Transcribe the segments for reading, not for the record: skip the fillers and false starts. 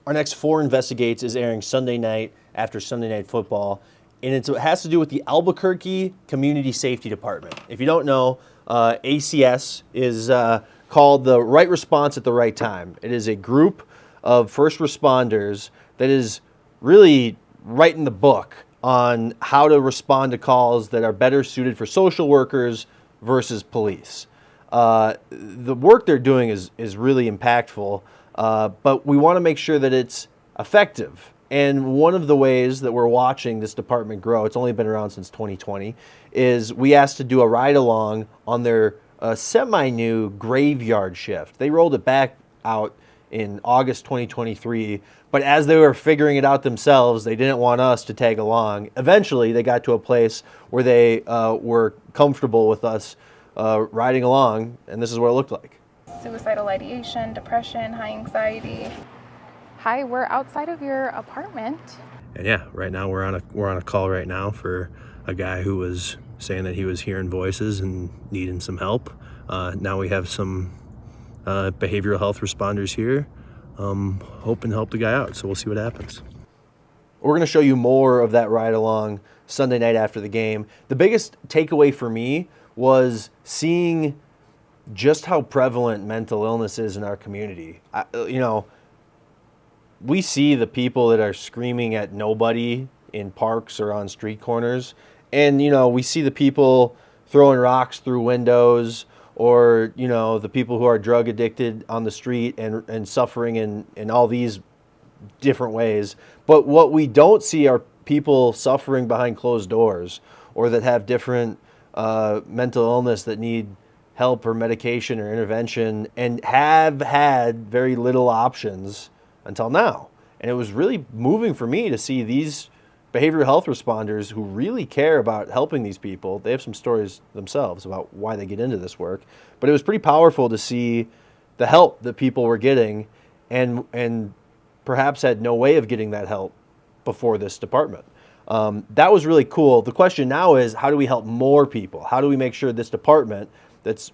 Our next Four Investigates is airing Sunday night after Sunday Night Football, and it has to do with the Albuquerque Community Safety Department. If you don't know, ACS is called the Right Response at the Right Time. It is a group of first responders that is really writing the book on how to respond to calls that are better suited for social workers versus police. The work they're doing is really impactful, but we want to make sure that it's effective. And one of the ways that we're watching this department grow, it's only been around since 2020, is we asked to do a ride-along on their semi-new graveyard shift. They rolled it back out in August 2023, but as they were figuring it out themselves, they didn't want us to tag along. Eventually, they got to a place where they were comfortable with us riding along, and this is what it looked like. Suicidal ideation, depression, high anxiety. Hi, we're outside of your apartment. And yeah, right now we're on a call right now for a guy who was saying that he was hearing voices and needing some help. Now we have some behavioral health responders here, hoping to help the guy out. So we'll see what happens. We're going to show you more of that ride along Sunday night after the game. The biggest takeaway for me was seeing just how prevalent mental illness is in our community. We see the people that are screaming at nobody in parks or on street corners. And, we see the people throwing rocks through windows, or, the people who are drug addicted on the street and suffering in all these different ways. But what we don't see are people suffering behind closed doors, or that have different mental illness that need help or medication or intervention and have had very little options until now. And it was really moving for me to see these behavioral health responders who really care about helping these people. They have some stories themselves about why they get into this work, but it was pretty powerful to see the help that people were getting and perhaps had no way of getting that help before this department. That was really cool. The question now is, how do we help more people? How do we make sure this department that's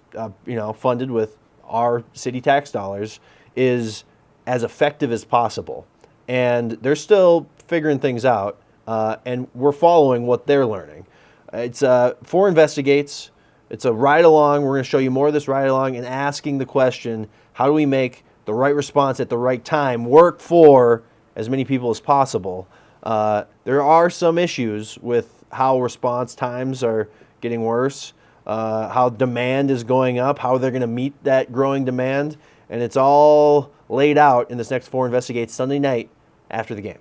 funded with our city tax dollars is as effective as possible? And they're still figuring things out, and we're following what they're learning. It's Four Investigates. It's a ride-along. We're going to show you more of this ride-along and asking the question, how do we make the right response at the right time work for as many people as possible? There are some issues with how response times are getting worse, how demand is going up, how they're going to meet that growing demand, and it's all laid out in this next Four Investigates Sunday night after the game.